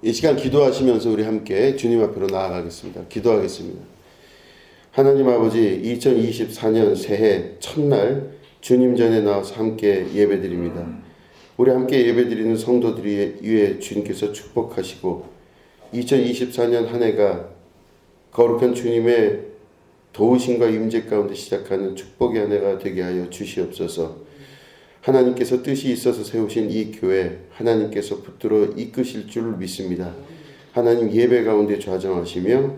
이 시간 기도하시면서 우리 함께 주님 앞으로 나아가겠습니다. 기도하겠습니다. 하나님 아버지, 2024년 새해 첫날 주님 전에 나와서 함께 예배드립니다. 우리 함께 예배드리는 성도들이 위해 주님께서 축복하시고 2024년 한 해가 거룩한 주님의 도우심과 임재 가운데 시작하는 축복의 한 해가 되게 하여 주시옵소서. 하나님께서 뜻이 있어서 세우신 이 교회 하나님께서 붙들어 이끄실 줄 믿습니다. 하나님 예배 가운데 좌정하시며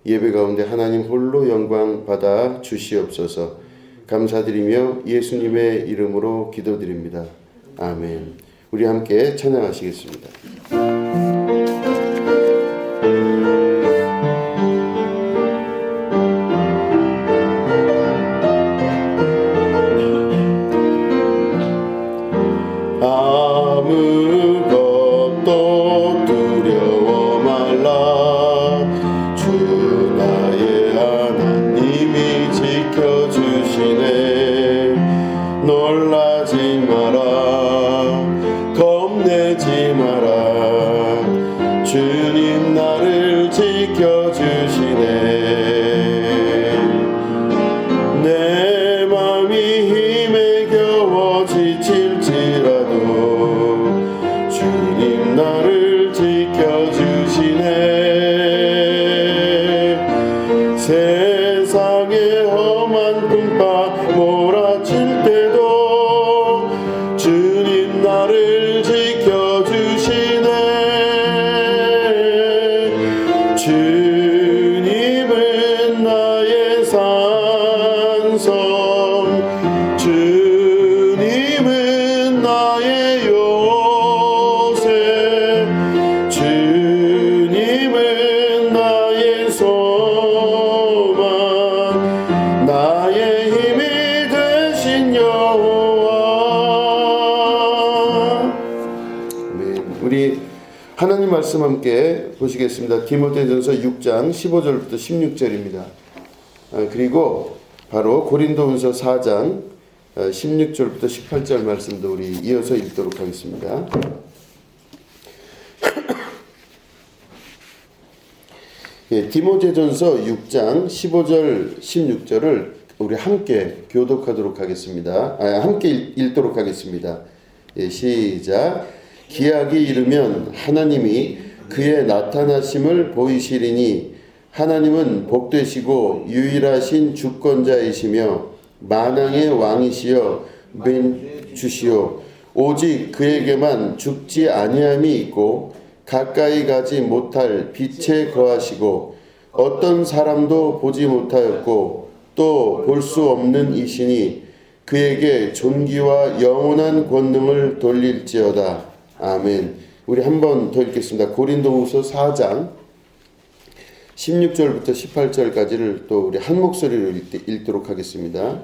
예배 가운데 하나님 홀로 영광 받아 주시옵소서. 감사드리며 예수님의 이름으로 기도드립니다. 아멘. 우리 함께 찬양하시겠습니다. 아무것도 두려워 말라. 주 나의 하나님이 지켜주시네. 놀라지 마라. 겁내지 마라. 주님 나를 지켜주시네. 내 맘이 힘에 겨워 지칠지라도 주님 나를 지켜주시네. 세상의 험한 풍파 몰아칠 때도 주님 나를 지켜주시네. 주님은 나의 산성, 주님은 나의 요새, 주님은 나의 소망, 나의 힘이 되신 여호와. 네, 우리 하나님 말씀 함께 보시겠습니다. 디모데전서 6장 15절부터 16절입니다. 그리고 바로 고린도후서 4장 16절부터 18절 말씀도 우리 이어서 읽도록 하겠습니다. 예, 디모데전서 6장 15절 16절을 우리 함께 교독하도록 하겠습니다. 함께 읽도록 하겠습니다. 예, 시작. 기약이 이르면 하나님이 그의 나타나심을 보이시리니 하나님은 복되시고 유일하신 주권자이시며 만왕의 왕이시여 멘 주시오. 오직 그에게만 죽지 아니함이 있고 가까이 가지 못할 빛에 거하시고 어떤 사람도 보지 못하였고 또 볼 수 없는 이시니 그에게 존귀와 영원한 권능을 돌릴지어다. 아멘. 우리 한 번 더 읽겠습니다. 고린도후서 4장 16절부터 18절까지를 또 우리 한 목소리로 읽도록 하겠습니다.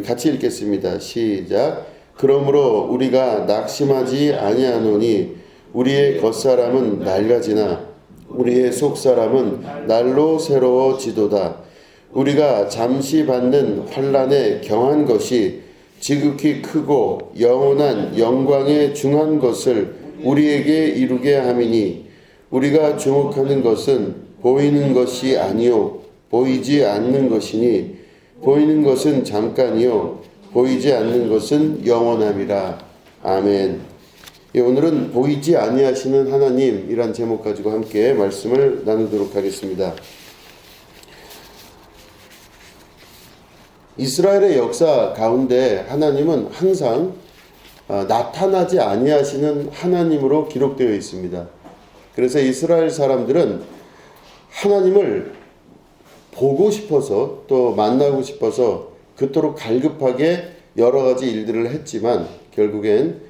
같이 읽겠습니다. 시작. 그러므로 우리가 낙심하지 아니하노니 우리의 겉사람은 낡아지나 우리의 속사람은 날로 새로워지도다. 우리가 잠시 받는 환난에 경한 것이 지극히 크고 영원한 영광에 중한 것을 우리에게 이루게 함이니 우리가 주목하는 것은 보이는 것이 아니요 보이지 않는 것이니 보이는 것은 잠깐이요 보이지 않는 것은 영원함이라. 아멘. 예, 오늘은 보이지 아니하시는 하나님이란 제목 가지고 함께 말씀을 나누도록 하겠습니다. 이스라엘의 역사 가운데 하나님은 항상 나타나지 아니하시는 하나님으로 기록되어 있습니다. 그래서 이스라엘 사람들은 하나님을 보고 싶어서 또 만나고 싶어서 그토록 갈급하게 여러 가지 일들을 했지만 결국엔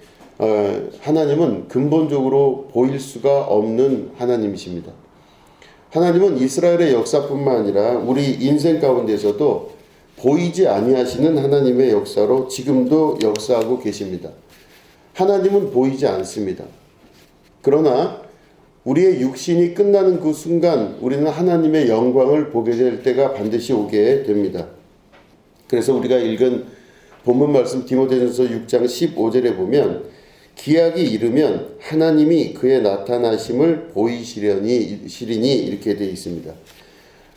하나님은 근본적으로 보일 수가 없는 하나님이십니다. 하나님은 이스라엘의 역사뿐만 아니라 우리 인생 가운데서도 보이지 아니하시는 하나님의 역사로 지금도 역사하고 계십니다. 하나님은 보이지 않습니다. 그러나 우리의 육신이 끝나는 그 순간 우리는 하나님의 영광을 보게 될 때가 반드시 오게 됩니다. 그래서 우리가 읽은 본문 말씀 디모데전서 6장 15절에 보면 기약이 이르면 하나님이 그의 나타나심을 보이시리니 이렇게 되어 있습니다.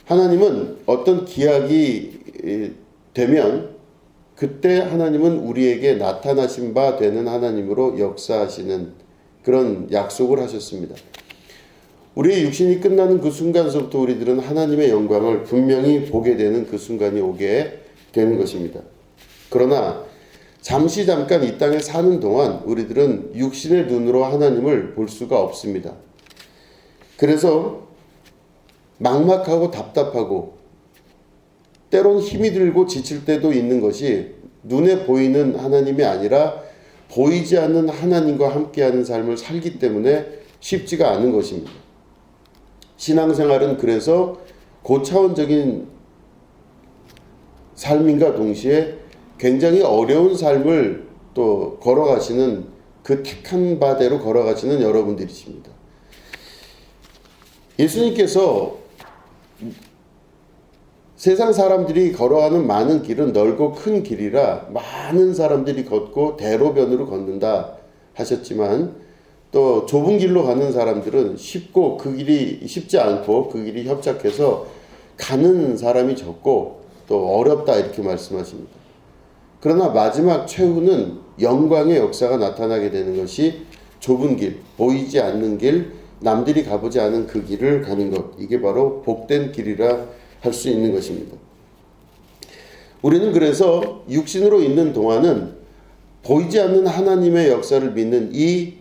하나님은 어떤 기약이 되면 그때 하나님은 우리에게 나타나신 바 되는 하나님으로 역사하시는 그런 약속을 하셨습니다. 우리의 육신이 끝나는 그 순간서부터 우리들은 하나님의 영광을 분명히 보게 되는 그 순간이 오게 되는 것입니다. 그러나 잠깐 이 땅에 사는 동안 우리들은 육신의 눈으로 하나님을 볼 수가 없습니다. 그래서 막막하고 답답하고 때론 힘이 들고 지칠 때도 있는 것이 눈에 보이는 하나님이 아니라 보이지 않는 하나님과 함께하는 삶을 살기 때문에 쉽지가 않은 것입니다. 신앙생활은 그래서 고차원적인 삶인가 동시에 굉장히 어려운 삶을 또 걸어가시는 그 택한 바대로 걸어가시는 여러분들이십니다. 예수님께서 세상 사람들이 걸어가는 많은 길은 넓고 큰 길이라 많은 사람들이 걷고 대로변으로 걷는다 하셨지만 또 좁은 길로 가는 사람들은 쉽고 그 길이 쉽지 않고 그 길이 협착해서 가는 사람이 적고 또 어렵다 이렇게 말씀하십니다. 그러나 마지막 최후는 영광의 역사가 나타나게 되는 것이 좁은 길, 보이지 않는 길, 남들이 가보지 않은 그 길을 가는 것, 이게 바로 복된 길이라 할 수 있는 것입니다. 우리는 그래서 육신으로 있는 동안은 보이지 않는 하나님의 역사를 믿는 이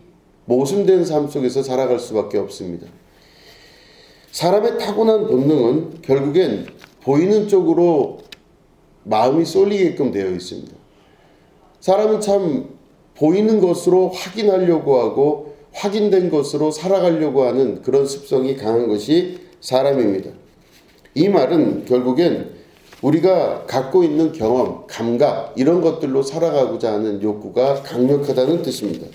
모순된 삶 속에서 살아갈 수밖에 없습니다. 사람의 타고난 본능은 결국엔 보이는 쪽으로 마음이 쏠리게끔 되어 있습니다. 사람은 참 보이는 것으로 확인하려고 하고 확인된 것으로 살아가려고 하는 그런 습성이 강한 것이 사람입니다. 이 말은 결국엔 우리가 갖고 있는 경험, 감각 이런 것들로 살아가고자 하는 욕구가 강력하다는 뜻입니다.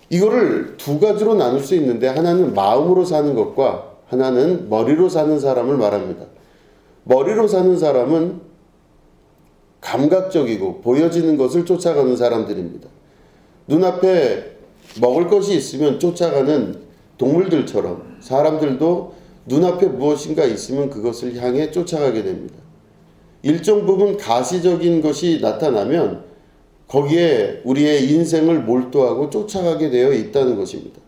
이거를 두 가지로 나눌 수 있는데 하나는 마음으로 사는 것과 하나는 머리로 사는 사람을 말합니다. 머리로 사는 사람은 감각적이고 보여지는 것을 쫓아가는 사람들입니다. 눈앞에 먹을 것이 있으면 쫓아가는 동물들처럼 사람들도 눈앞에 무엇인가 있으면 그것을 향해 쫓아가게 됩니다. 일정 부분 가시적인 것이 나타나면 거기에 우리의 인생을 몰두하고 쫓아가게 되어 있다는 것입니다.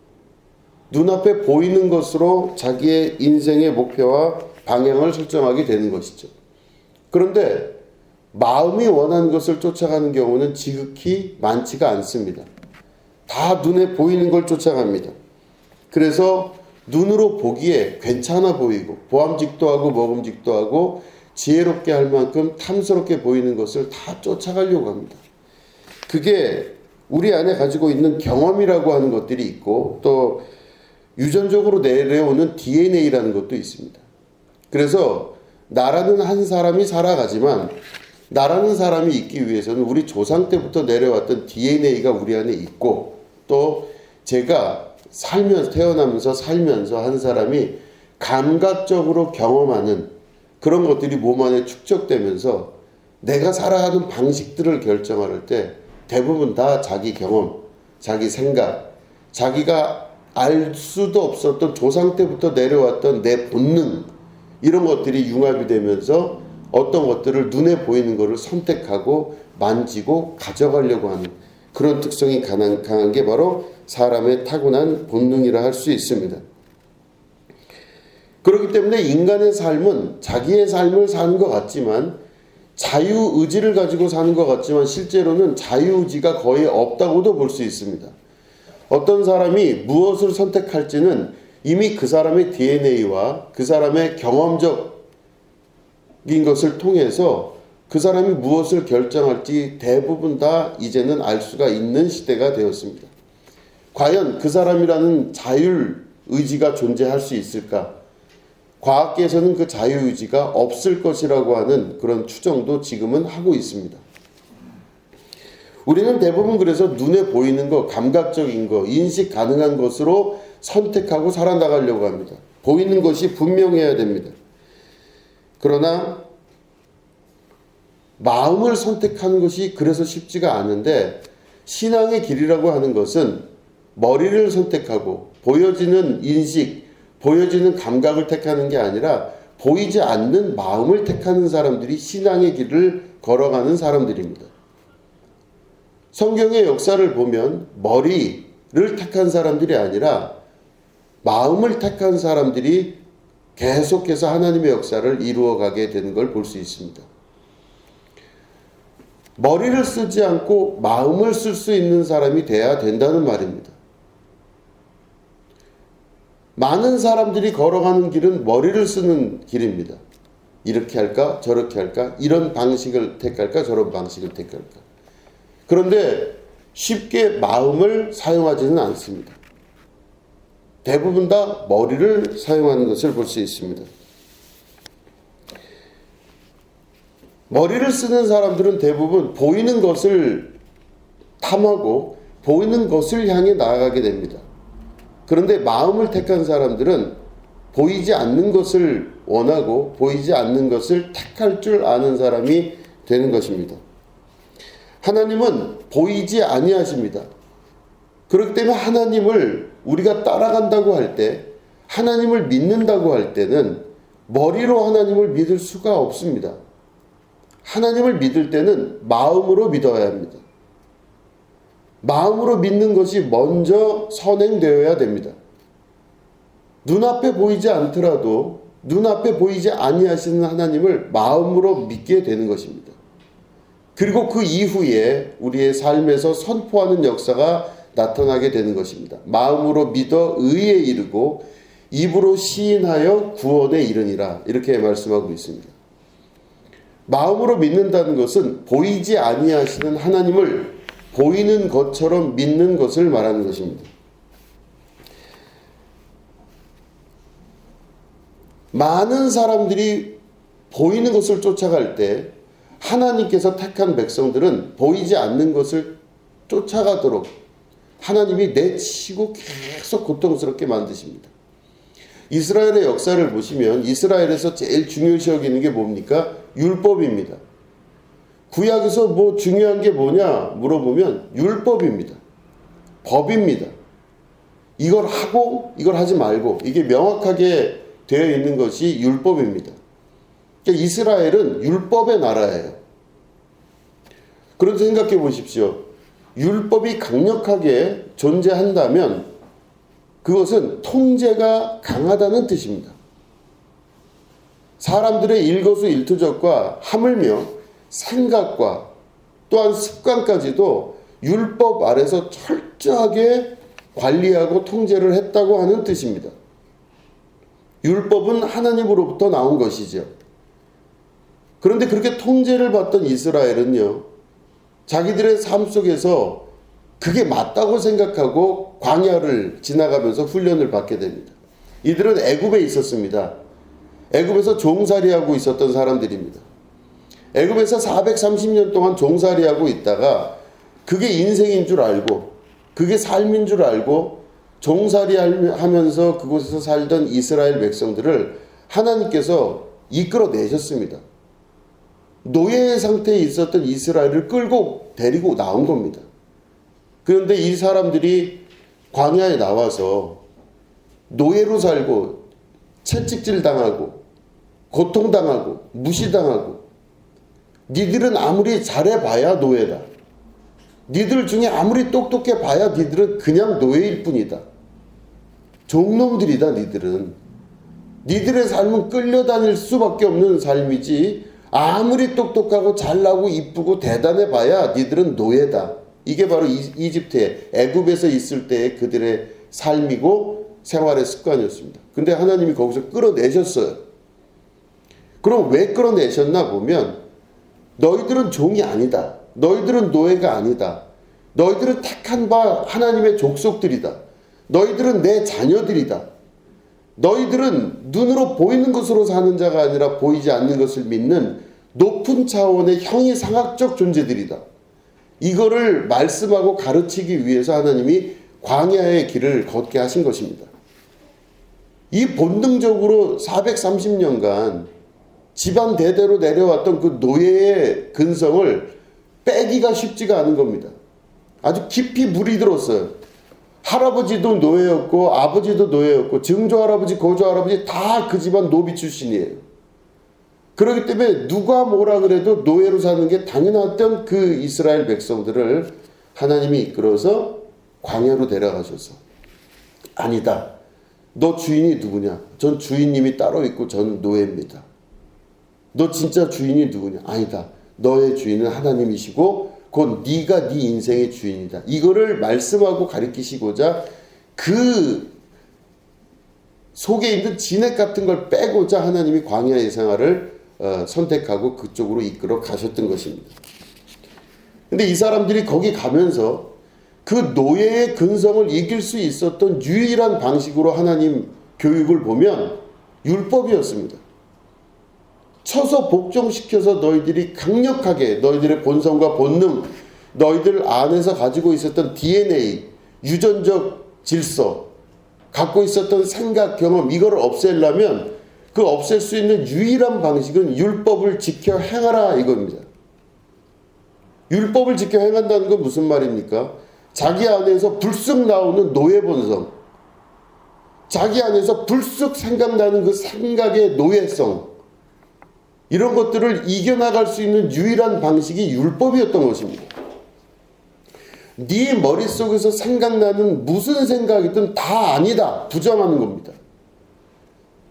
눈앞에 보이는 것으로 자기의 인생의 목표와 방향을 설정하게 되는 것이죠. 그런데 마음이 원하는 것을 쫓아가는 경우는 지극히 많지가 않습니다. 다 눈에 보이는 걸 쫓아갑니다. 그래서 눈으로 보기에 괜찮아 보이고 보암직도 하고 먹음직도 하고 지혜롭게 할 만큼 탐스럽게 보이는 것을 다 쫓아가려고 합니다. 그게 우리 안에 가지고 있는 경험이라고 하는 것들이 있고 또 유전적으로 내려오는 DNA라는 것도 있습니다. 그래서 나라는 한 사람이 살아가지만 나라는 사람이 있기 위해서는 우리 조상 때부터 내려왔던 DNA가 우리 안에 있고 또 제가 태어나면서 살면서 한 사람이 감각적으로 경험하는 그런 것들이 몸 안에 축적되면서 내가 살아가는 방식들을 결정할 때 대부분 다 자기 경험, 자기 생각, 자기가 알 수도 없었던 조상 때부터 내려왔던 내 본능 이런 것들이 융합이 되면서 어떤 것들을 눈에 보이는 것을 선택하고 만지고 가져가려고 하는 그런 특성이 강한 게 바로 사람의 타고난 본능이라 할 수 있습니다. 그렇기 때문에 인간의 삶은 자기의 삶을 사는 것 같지만 자유의지를 가지고 사는 것 같지만 실제로는 자유의지가 거의 없다고도 볼 수 있습니다. 어떤 사람이 무엇을 선택할지는 이미 그 사람의 DNA와 그 사람의 경험적인 것을 통해서 그 사람이 무엇을 결정할지 대부분 다 이제는 알 수가 있는 시대가 되었습니다. 과연 그 사람이라는 자율의지가 존재할 수 있을까? 과학계에서는 그 자유의지가 없을 것이라고 하는 그런 추정도 지금은 하고 있습니다. 우리는 대부분 그래서 눈에 보이는 것, 감각적인 것, 인식 가능한 것으로 선택하고 살아나가려고 합니다. 보이는 것이 분명해야 됩니다. 그러나 마음을 선택하는 것이 그래서 쉽지가 않은데 신앙의 길이라고 하는 것은 머리를 선택하고 보여지는 인식, 보여지는 감각을 택하는 게 아니라 보이지 않는 마음을 택하는 사람들이 신앙의 길을 걸어가는 사람들입니다. 성경의 역사를 보면 머리를 택한 사람들이 아니라 마음을 택한 사람들이 계속해서 하나님의 역사를 이루어가게 되는 걸 볼 수 있습니다. 머리를 쓰지 않고 마음을 쓸 수 있는 사람이 돼야 된다는 말입니다. 많은 사람들이 걸어가는 길은 머리를 쓰는 길입니다. 이렇게 할까 저렇게 할까, 이런 방식을 택할까 저런 방식을 택할까. 그런데 쉽게 마음을 사용하지는 않습니다. 대부분 다 머리를 사용하는 것을 볼 수 있습니다. 머리를 쓰는 사람들은 대부분 보이는 것을 탐하고 보이는 것을 향해 나아가게 됩니다. 그런데 마음을 택한 사람들은 보이지 않는 것을 원하고 보이지 않는 것을 택할 줄 아는 사람이 되는 것입니다. 하나님은 보이지 아니하십니다. 그렇기 때문에 하나님을 우리가 따라간다고 할 때, 하나님을 믿는다고 할 때는 머리로 하나님을 믿을 수가 없습니다. 하나님을 믿을 때는 마음으로 믿어야 합니다. 마음으로 믿는 것이 먼저 선행되어야 됩니다. 눈앞에 보이지 않더라도 눈앞에 보이지 아니하시는 하나님을 마음으로 믿게 되는 것입니다. 그리고 그 이후에 우리의 삶에서 선포하는 역사가 나타나게 되는 것입니다. 마음으로 믿어 의에 이르고 입으로 시인하여 구원에 이르니라, 이렇게 말씀하고 있습니다. 마음으로 믿는다는 것은 보이지 아니하시는 하나님을 보이는 것처럼 믿는 것을 말하는 것입니다. 많은 사람들이 보이는 것을 쫓아갈 때 하나님께서 택한 백성들은 보이지 않는 것을 쫓아가도록 하나님이 내치고 계속 고통스럽게 만드십니다. 이스라엘의 역사를 보시면 이스라엘에서 제일 중요시 여기는 게 뭡니까? 율법입니다. 구약에서 뭐 중요한 게 뭐냐 물어보면 율법입니다. 법입니다. 이걸 하고 이걸 하지 말고, 이게 명확하게 되어 있는 것이 율법입니다. 그러니까 이스라엘은 율법의 나라예요. 그런데 생각해 보십시오. 율법이 강력하게 존재한다면 그것은 통제가 강하다는 뜻입니다. 사람들의 일거수일투족과 하물며 생각과 또한 습관까지도 율법 아래서 철저하게 관리하고 통제를 했다고 하는 뜻입니다. 율법은 하나님으로부터 나온 것이죠. 그런데 그렇게 통제를 받던 이스라엘은요, 자기들의 삶 속에서 그게 맞다고 생각하고 광야를 지나가면서 훈련을 받게 됩니다. 이들은 애굽에 있었습니다. 애굽에서 종살이하고 있었던 사람들입니다. 애굽에서 430년 동안 종살이하고 있다가 그게 인생인 줄 알고 그게 삶인 줄 알고 종살이하면서 그곳에서 살던 이스라엘 백성들을 하나님께서 이끌어내셨습니다. 노예 상태에 있었던 이스라엘을 끌고 데리고 나온 겁니다. 그런데 이 사람들이 광야에 나와서 노예로 살고 채찍질 당하고 고통당하고 무시당하고, 니들은 아무리 잘해봐야 노예다. 니들 중에 아무리 똑똑해 봐야 니들은 그냥 노예일 뿐이다. 종놈들이다. 니들의 삶은 끌려다닐 수밖에 없는 삶이지, 아무리 똑똑하고 잘나고 이쁘고 대단해 봐야 니들은 노예다. 이게 바로 이집트의 애굽에서 있을 때의 그들의 삶이고 생활의 습관이었습니다. 근데 하나님이 거기서 끌어내셨어요. 그럼 왜 끌어내셨나 보면, 너희들은 종이 아니다. 너희들은 노예가 아니다. 너희들은 택한 바 하나님의 족속들이다. 너희들은 내 자녀들이다. 너희들은 눈으로 보이는 것으로 사는 자가 아니라 보이지 않는 것을 믿는 높은 차원의 형이상학적 존재들이다. 이거를 말씀하고 가르치기 위해서 하나님이 광야의 길을 걷게 하신 것입니다. 이 본능적으로 430년간 집안 대대로 내려왔던 그 노예의 근성을 빼기가 쉽지가 않은 겁니다. 아주 깊이 물이 들었어요. 할아버지도 노예였고 아버지도 노예였고 증조할아버지 고조할아버지 다 그 집안 노비 출신이에요. 그렇기 때문에 누가 뭐라 그래도 노예로 사는 게 당연했던 그 이스라엘 백성들을 하나님이 이끌어서 광야로 데려가셔서 아니다. 너 주인이 누구냐? 전 주인님이 따로 있고 전 노예입니다. 너 진짜 주인이 누구냐? 아니다. 너의 주인은 하나님이시고 곧 네가 네 인생의 주인이다. 이거를 말씀하고 가르치시고자 그 속에 있는 진액 같은 걸 빼고자 하나님이 광야의 생활을 선택하고 그쪽으로 이끌어 가셨던 것입니다. 근데 이 사람들이 거기 가면서 그 노예의 근성을 이길 수 있었던 유일한 방식으로 하나님 교육을 보면 율법이었습니다. 쳐서 복종시켜서 너희들이 강력하게 너희들의 본성과 본능, 너희들 안에서 가지고 있었던 DNA, 유전적 질서, 갖고 있었던 생각, 경험 이거를 없애려면 그 없앨 수 있는 유일한 방식은 율법을 지켜 행하라 이겁니다. 율법을 지켜 행한다는 건 무슨 말입니까? 자기 안에서 불쑥 나오는 노예 본성, 자기 안에서 불쑥 생각나는 그 생각의 노예성, 이런 것들을 이겨나갈 수 있는 유일한 방식이 율법이었던 것입니다. 네 머릿속에서 생각나는 무슨 생각이든 다 아니다, 부정하는 겁니다.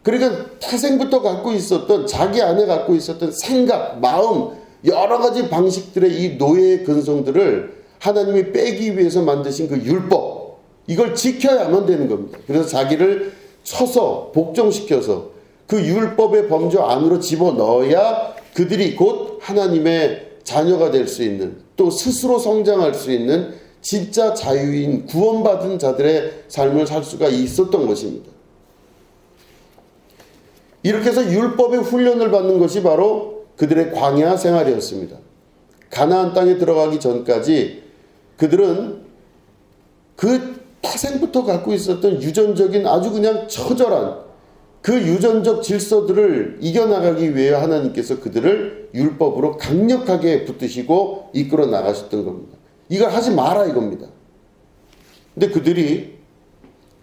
그러니까 태생부터 갖고 있었던 자기 안에 갖고 있었던 생각, 마음, 여러 가지 방식들의 이 노예의 근성들을 하나님이 빼기 위해서 만드신 그 율법, 이걸 지켜야만 되는 겁니다. 그래서 자기를 쳐서 복종시켜서 그 율법의 범주 안으로 집어넣어야 그들이 곧 하나님의 자녀가 될 수 있는, 또 스스로 성장할 수 있는 진짜 자유인 구원받은 자들의 삶을 살 수가 있었던 것입니다. 이렇게 해서 율법의 훈련을 받는 것이 바로 그들의 광야 생활이었습니다. 가나안 땅에 들어가기 전까지 그들은 그 태생부터 갖고 있었던 유전적인 아주 그냥 처절한 그 유전적 질서들을 이겨나가기 위해 하나님께서 그들을 율법으로 강력하게 붙드시고 이끌어 나가셨던 겁니다. 이걸 하지 마라 이겁니다. 근데 그들이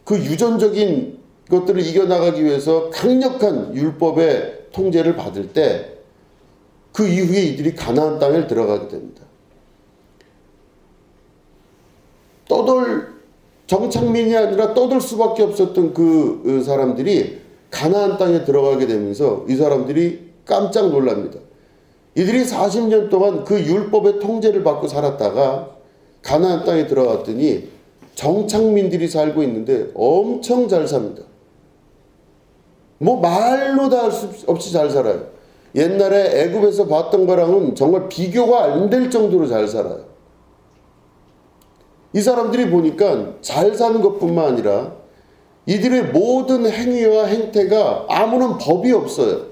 그 유전적인 것들을 이겨나가기 위해서 강력한 율법의 통제를 받을 때 그 이후에 이들이 가나안 땅에 들어가게 됩니다. 정착민이 아니라 떠돌 수밖에 없었던 그 사람들이 가나안 땅에 들어가게 되면서 이 사람들이 깜짝 놀랍니다. 이들이 40년 동안 그 율법의 통제를 받고 살았다가 가나안 땅에 들어갔더니 정착민들이 살고 있는데 엄청 잘 삽니다. 뭐 말로 다 할 수 없이 잘 살아요. 옛날에 애굽에서 봤던 거랑은 정말 비교가 안 될 정도로 잘 살아요. 이 사람들이 보니까 잘 사는 것뿐만 아니라 이들의 모든 행위와 행태가 아무런 법이 없어요.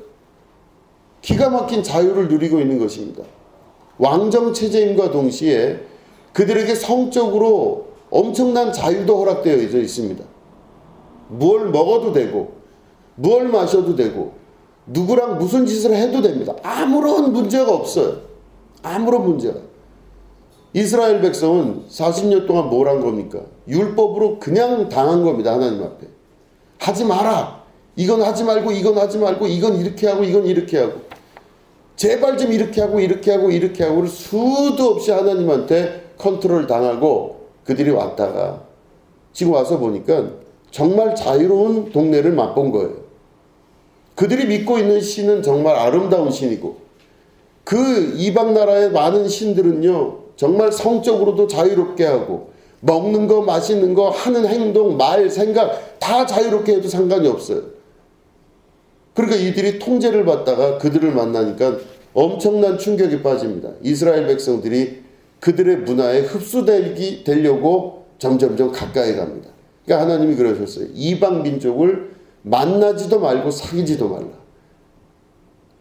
기가 막힌 자유를 누리고 있는 것입니다. 왕정체제임과 동시에 그들에게 성적으로 엄청난 자유도 허락되어 있습니다. 무얼 먹어도 되고 무얼 마셔도 되고 누구랑 무슨 짓을 해도 됩니다. 아무런 문제가 없어요. 아무런 문제가. 이스라엘 백성은 40년 동안 뭘 한 겁니까? 율법으로 그냥 당한 겁니다. 하나님 앞에. 하지 마라. 이건 하지 말고 이건 하지 말고 이건 이렇게 하고 이건 이렇게 하고 제발 좀 이렇게 하고 이렇게 하고 이렇게 하고를 수도 없이 하나님한테 컨트롤 당하고 그들이 왔다가 지금 와서 보니까 정말 자유로운 동네를 맛본 거예요. 그들이 믿고 있는 신은 정말 아름다운 신이고 그 이방 나라의 많은 신들은요 정말 성적으로도 자유롭게 하고 먹는 거 마시는 거 하는 행동 말 생각 다 자유롭게 해도 상관이 없어요. 그러니까 이들이 통제를 받다가 그들을 만나니까 엄청난 충격에 빠집니다. 이스라엘 백성들이 그들의 문화에 흡수되려고 점점점 가까이 갑니다. 그러니까 하나님이 그러셨어요. 이방 민족을 만나지도 말고 사귀지도 말라.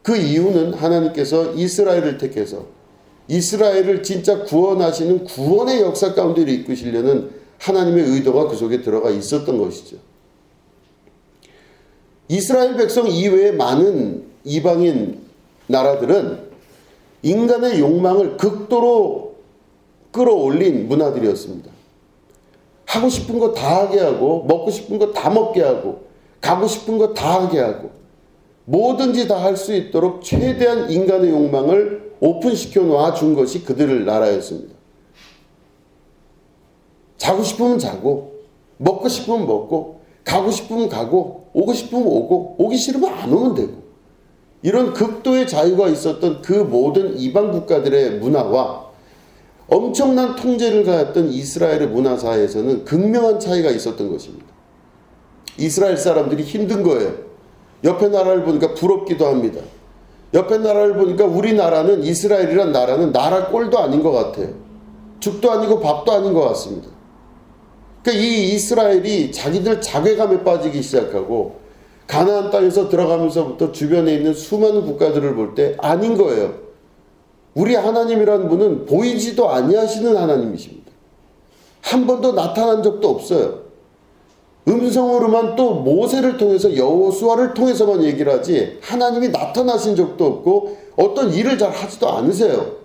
그 이유는 하나님께서 이스라엘을 택해서 이스라엘을 진짜 구원하시는 구원의 역사 가운데 이끄시려는 하나님의 의도가 그 속에 들어가 있었던 것이죠. 이스라엘 백성 이외의 많은 이방인 나라들은 인간의 욕망을 극도로 끌어올린 문화들이었습니다. 하고 싶은 거 다 하게 하고, 먹고 싶은 거 다 먹게 하고, 가고 싶은 거 다 하게 하고, 뭐든지 다 할 수 있도록 최대한 인간의 욕망을 오픈시켜 놔준 것이 그들의 나라였습니다. 자고 싶으면 자고, 먹고 싶으면 먹고, 가고 싶으면 가고, 오고 싶으면 오고, 오기 싫으면 안 오면 되고, 이런 극도의 자유가 있었던 그 모든 이방 국가들의 문화와 엄청난 통제를 가했던 이스라엘의 문화사에서는 극명한 차이가 있었던 것입니다. 이스라엘 사람들이 힘든 거예요. 옆에 나라를 보니까 부럽기도 합니다. 옆에 나라를 보니까 우리나라는, 이스라엘이란 나라는 나라 꼴도 아닌 것 같아요. 죽도 아니고 밥도 아닌 것 같습니다. 그러니까 이 이스라엘이 자기들 자괴감에 빠지기 시작하고 가나안 땅에서 들어가면서부터 주변에 있는 수많은 국가들을 볼 때 아닌 거예요. 우리 하나님이라는 분은 보이지도 아니하시는 하나님이십니다. 한 번도 나타난 적도 없어요. 음성으로만 또 모세를 통해서, 여호수아를 통해서만 얘기를 하지 하나님이 나타나신 적도 없고 어떤 일을 잘 하지도 않으세요.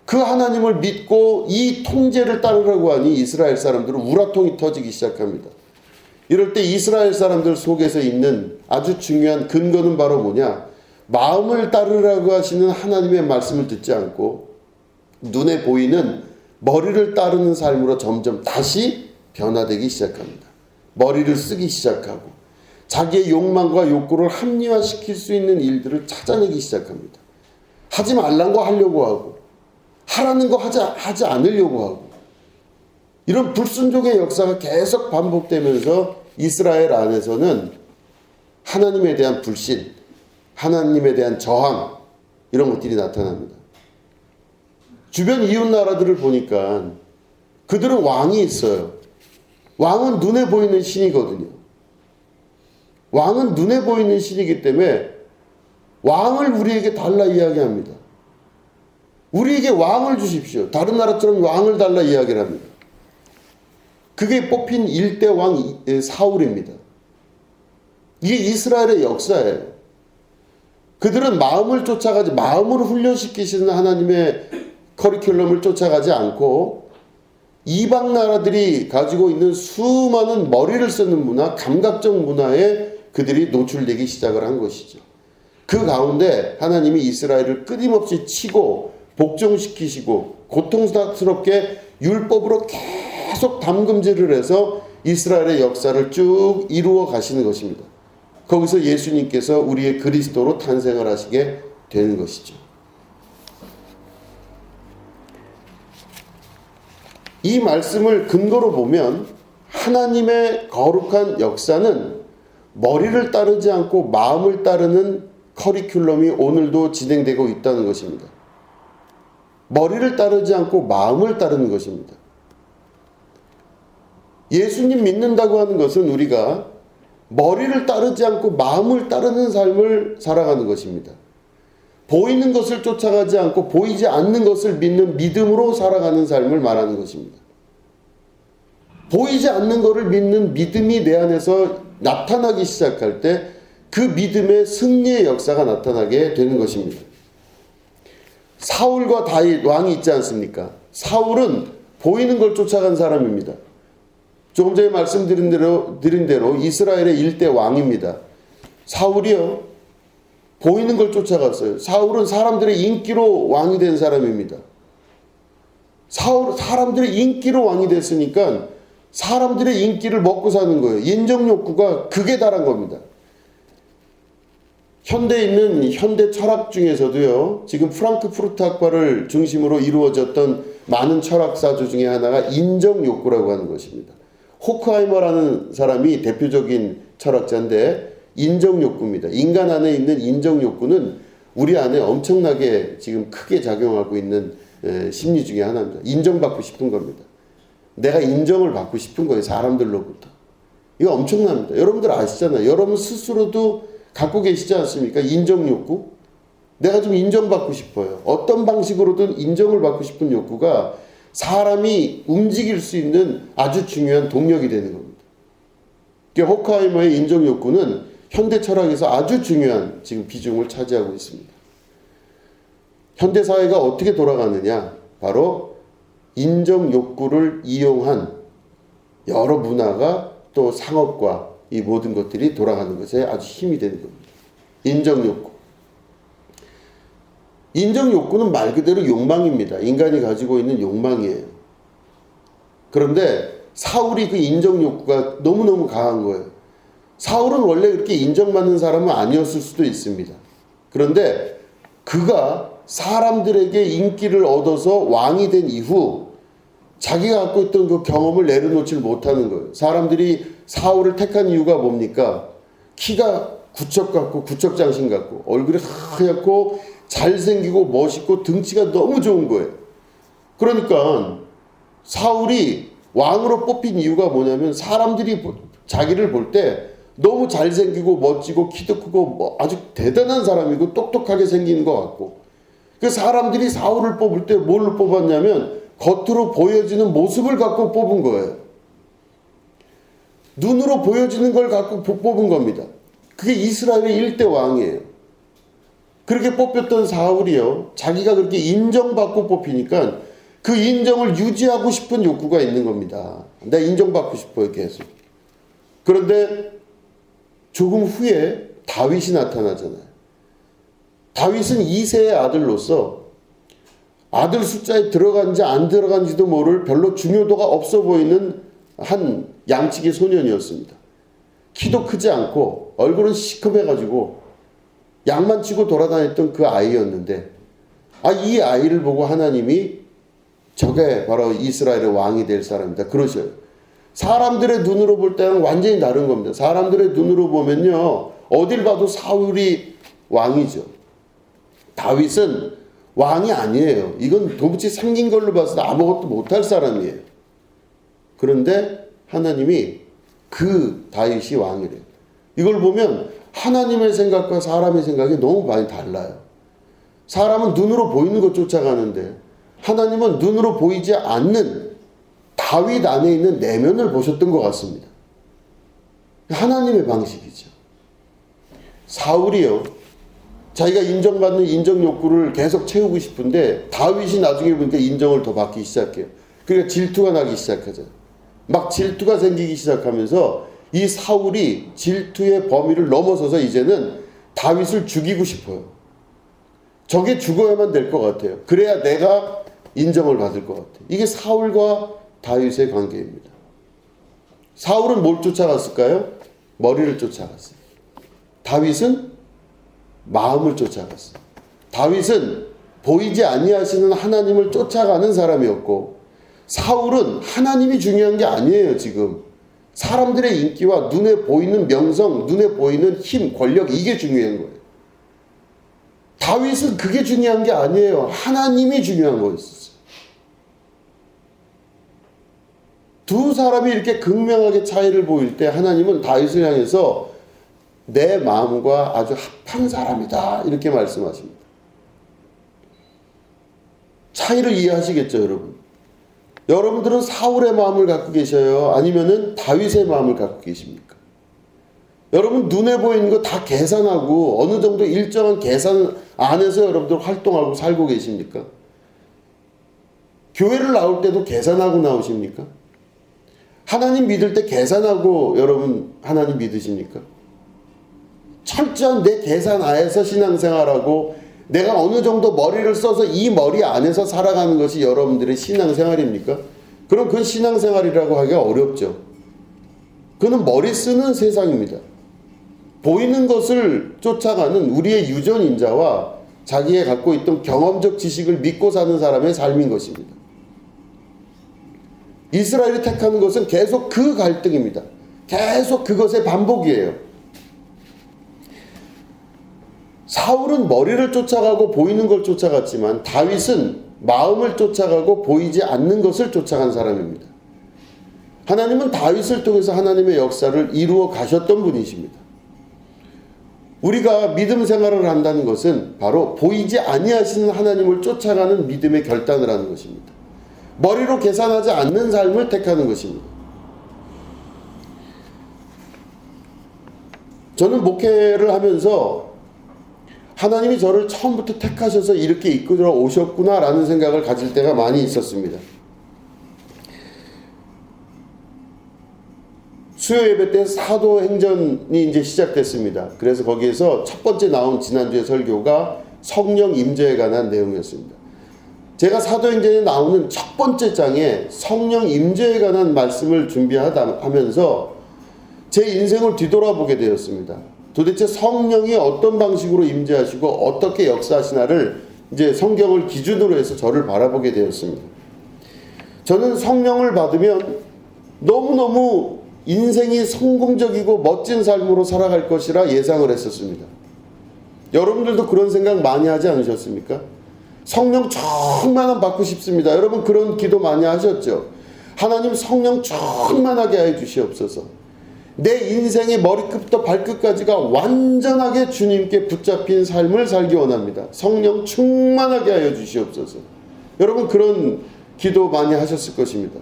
그 하나님을 믿고 이 통제를 따르라고 하니 이스라엘 사람들은 우라통이 터지기 시작합니다. 이럴 때 이스라엘 사람들 속에서 있는 아주 중요한 근거는 바로 뭐냐? 마음을 따르라고 하시는 하나님의 말씀을 듣지 않고 눈에 보이는 머리를 따르는 삶으로 점점 다시 변화되기 시작합니다. 머리를 쓰기 시작하고 자기의 욕망과 욕구를 합리화시킬 수 있는 일들을 찾아내기 시작합니다. 하지 말란 거 하려고 하고 하라는 거 하지 않으려고 하고, 이런 불순종의 역사가 계속 반복되면서 이스라엘 안에서는 하나님에 대한 불신, 하나님에 대한 저항, 이런 것들이 나타납니다. 주변 이웃 나라들을 보니까 그들은 왕이 있어요. 왕은 눈에 보이는 신이거든요. 왕은 눈에 보이는 신이기 때문에 왕을 우리에게 달라 이야기합니다. 우리에게 왕을 주십시오. 다른 나라처럼 왕을 달라 이야기를 합니다. 그게 뽑힌 일대 왕 사울입니다. 이게 이스라엘의 역사예요. 그들은 마음을 쫓아가지, 마음으로 훈련시키시는 하나님의 커리큘럼을 쫓아가지 않고 이방 나라들이 가지고 있는 수많은 머리를 쓰는 문화, 감각적 문화에 그들이 노출되기 시작을 한 것이죠. 그 가운데 하나님이 이스라엘을 끊임없이 치고 복종시키시고 고통스럽게 율법으로 계속 담금질을 해서 이스라엘의 역사를 쭉 이루어 가시는 것입니다. 거기서 예수님께서 우리의 그리스도로 탄생을 하시게 되는 것이죠. 이 말씀을 근거로 보면 하나님의 거룩한 역사는 머리를 따르지 않고 마음을 따르는 커리큘럼이 오늘도 진행되고 있다는 것입니다. 머리를 따르지 않고 마음을 따르는 것입니다. 예수님 믿는다고 하는 것은 우리가 머리를 따르지 않고 마음을 따르는 삶을 살아가는 것입니다. 보이는 것을 쫓아가지 않고 보이지 않는 것을 믿는 믿음으로 살아가는 삶을 말하는 것입니다. 보이지 않는 것을 믿는 믿음이 내 안에서 나타나기 시작할 때 그 믿음의 승리의 역사가 나타나게 되는 것입니다. 사울과 다윗 왕이 있지 않습니까? 사울은 보이는 걸 쫓아간 사람입니다. 조금 전에 말씀드린 대로 이스라엘의 일대 왕입니다. 사울이요, 보이는 걸 쫓아갔어요. 사울은 사람들의 인기로 왕이 된 사람입니다. 사람들의 인기로 왕이 됐으니까 사람들의 인기를 먹고 사는 거예요. 인정 욕구가 극에 달한 겁니다. 현대에 있는 현대 철학 중에서도요, 지금 프랑크푸르트 학파를 중심으로 이루어졌던 많은 철학사주 중에 하나가 인정 욕구라고 하는 것입니다. 호크하이머라는 사람이 대표적인 철학자인데 인정 욕구입니다. 인간 안에 있는 인정 욕구는 우리 안에 엄청나게 지금 크게 작용하고 있는 심리 중에 하나입니다. 인정받고 싶은 겁니다. 내가 인정을 받고 싶은 거예요. 사람들로부터. 이거 엄청납니다. 여러분들 아시잖아요. 여러분 스스로도 갖고 계시지 않습니까? 인정 욕구. 내가 좀 인정받고 싶어요. 어떤 방식으로든 인정을 받고 싶은 욕구가 사람이 움직일 수 있는 아주 중요한 동력이 되는 겁니다. 그러니까 호크하이머의 인정 욕구는 현대 철학에서 아주 중요한 지금 비중을 차지하고 있습니다. 현대 사회가 어떻게 돌아가느냐? 바로 인정 욕구를 이용한 여러 문화가 또 상업과 이 모든 것들이 돌아가는 것에 아주 힘이 되는 겁니다. 인정 욕구. 인정 욕구는 말 그대로 욕망입니다. 인간이 가지고 있는 욕망이에요. 그런데 사울이 그 인정 욕구가 너무너무 강한 거예요. 사울은 원래 그렇게 인정받는 사람은 아니었을 수도 있습니다. 그런데 그가 사람들에게 인기를 얻어서 왕이 된 이후 자기가 갖고 있던 그 경험을 내려놓지 못하는 거예요. 사람들이 사울을 택한 이유가 뭡니까? 키가 구척 같고 구척장신 같고 얼굴이 하얗고 잘생기고 멋있고 등치가 너무 좋은 거예요. 그러니까 사울이 왕으로 뽑힌 이유가 뭐냐면 사람들이 자기를 볼 때 너무 잘생기고 멋지고 키도 크고 아주 대단한 사람이고 똑똑하게 생기는 것 같고, 그 사람들이 사울을 뽑을 때 뭘로 뽑았냐면 겉으로 보여지는 모습을 갖고 뽑은 거예요. 눈으로 보여지는 걸 갖고 뽑은 겁니다. 그게 이스라엘의 1대 왕이에요. 그렇게 뽑혔던 사울이요, 자기가 그렇게 인정받고 뽑히니까 그 인정을 유지하고 싶은 욕구가 있는 겁니다. 내가 인정받고 싶어요, 계속. 그런데 조금 후에 다윗이 나타나잖아요. 다윗은 이새의 아들로서 아들 숫자에 들어간지 안 들어간지도 모를 별로 중요도가 없어 보이는 한 양치기 소년이었습니다. 키도 크지 않고 얼굴은 시커매가지고 양만 치고 돌아다녔던 그 아이였는데, 이 아이를 보고 하나님이 저게 바로 이스라엘의 왕이 될 사람이다 그러셔요. 사람들의 눈으로 볼 때는 완전히 다른 겁니다. 사람들의 눈으로 보면요, 어딜 봐도 사울이 왕이죠. 다윗은 왕이 아니에요. 이건 도무지 생긴 걸로 봐서 아무것도 못할 사람이에요. 그런데 하나님이 그 다윗이 왕이래요. 이걸 보면 하나님의 생각과 사람의 생각이 너무 많이 달라요. 사람은 눈으로 보이는 것 쫓아가는데 하나님은 눈으로 보이지 않는 다윗 안에 있는 내면을 보셨던 것 같습니다. 하나님의 방식이죠. 사울이요, 자기가 인정받는 인정 욕구를 계속 채우고 싶은데 다윗이 나중에 보니까 인정을 더 받기 시작해요. 그러니까 질투가 나기 시작하죠. 막 질투가 생기기 시작하면서 이 사울이 질투의 범위를 넘어서서 이제는 다윗을 죽이고 싶어요. 저게 죽어야만 될 것 같아요. 그래야 내가 인정을 받을 것 같아요. 이게 사울과 다윗의 관계입니다. 사울은 뭘 쫓아갔을까요? 머리를 쫓아갔어요. 다윗은 마음을 쫓아갔어요. 다윗은 보이지 아니하시는 하나님을 쫓아가는 사람이었고, 사울은 하나님이 중요한 게 아니에요. 지금 사람들의 인기와 눈에 보이는 명성, 눈에 보이는 힘, 권력, 이게 중요한 거예요. 다윗은 그게 중요한 게 아니에요. 하나님이 중요한 거였어요. 두 사람이 이렇게 극명하게 차이를 보일 때 하나님은 다윗을 향해서 내 마음과 아주 합한 사람이다 이렇게 말씀하십니다. 차이를 이해하시겠죠, 여러분? 여러분들은 사울의 마음을 갖고 계셔요? 아니면은 다윗의 마음을 갖고 계십니까? 여러분 눈에 보이는 거 다 계산하고 어느 정도 일정한 계산 안에서 여러분들 활동하고 살고 계십니까? 교회를 나올 때도 계산하고 나오십니까? 하나님 믿을 때 계산하고 여러분 하나님 믿으십니까? 철저한 내 계산 안에서 신앙생활하고 내가 어느 정도 머리를 써서 이 머리 안에서 살아가는 것이 여러분들의 신앙생활입니까? 그럼 그건 신앙생활이라고 하기가 어렵죠. 그건 머리 쓰는 세상입니다. 보이는 것을 쫓아가는 우리의 유전인자와 자기의 갖고 있던 경험적 지식을 믿고 사는 사람의 삶인 것입니다. 이스라엘이 택하는 것은 계속 그 갈등입니다. 계속 그것의 반복이에요. 사울은 머리를 쫓아가고 보이는 걸 쫓아갔지만 다윗은 마음을 쫓아가고 보이지 않는 것을 쫓아간 사람입니다. 하나님은 다윗을 통해서 하나님의 역사를 이루어 가셨던 분이십니다. 우리가 믿음 생활을 한다는 것은 바로 보이지 아니하시는 하나님을 쫓아가는 믿음의 결단을 하는 것입니다. 머리로 계산하지 않는 삶을 택하는 것입니다. 저는 목회를 하면서 하나님이 저를 처음부터 택하셔서 이렇게 이끌어 오셨구나라는 생각을 가질 때가 많이 있었습니다. 수요 예배 때 사도행전이 이제 시작됐습니다. 그래서 거기에서 첫 번째 나온 지난주의 설교가 성령 임재에 관한 내용이었습니다. 제가 사도행전에 나오는 첫 번째 장에 성령 임재에 관한 말씀을 준비하면서 제 인생을 뒤돌아보게 되었습니다. 도대체 성령이 어떤 방식으로 임재하시고 어떻게 역사하시나를 이제 성경을 기준으로 해서 저를 바라보게 되었습니다. 저는 성령을 받으면 너무너무 인생이 성공적이고 멋진 삶으로 살아갈 것이라 예상을 했었습니다. 여러분들도 그런 생각 많이 하지 않으셨습니까? 성령 충만함 받고 싶습니다. 여러분 그런 기도 많이 하셨죠? 하나님 성령 충만하게 해 주시옵소서. 내 인생의 머리끝부터 발끝까지가 완전하게 주님께 붙잡힌 삶을 살기 원합니다. 성령 충만하게 하여 주시옵소서. 여러분 그런 기도 많이 하셨을 것입니다.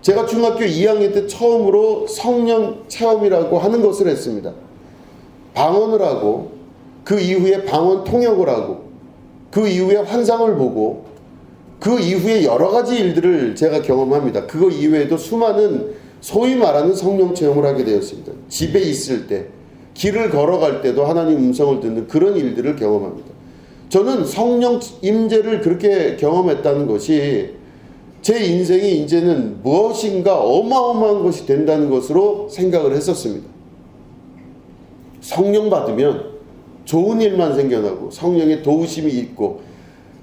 제가 중학교 2학년 때 처음으로 성령 체험이라고 하는 것을 했습니다. 방언을 하고 그 이후에 방언 통역을 하고 그 이후에 환상을 보고 그 이후에 여러 가지 일들을 제가 경험합니다. 그거 이외에도 수많은 소위 말하는 성령 체험을 하게 되었습니다. 집에 있을 때, 길을 걸어갈 때도 하나님 음성을 듣는 그런 일들을 경험합니다. 저는 성령 임재를 그렇게 경험했다는 것이 제 인생이 이제는 무엇인가 어마어마한 것이 된다는 것으로 생각을 했었습니다. 성령 받으면 좋은 일만 생겨나고 성령의 도우심이 있고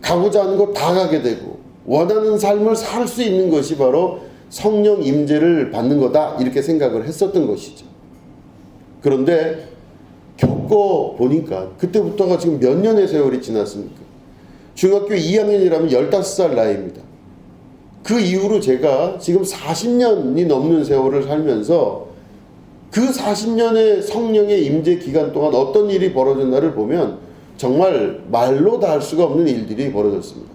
가고자 하는 거 다 가게 되고 원하는 삶을 살 수 있는 것이 바로 성령 임재를 받는 거다 이렇게 생각을 했었던 것이죠. 그런데 겪어보니까 그때부터가 지금 몇 년의 세월이 지났습니까? 중학교 2학년이라면 15살 나이입니다. 그 이후로 제가 지금 40년이 넘는 세월을 살면서 그 40년의 성령의 임재 기간 동안 어떤 일이 벌어졌나를 보면 정말 말로 다 할 수가 없는 일들이 벌어졌습니다.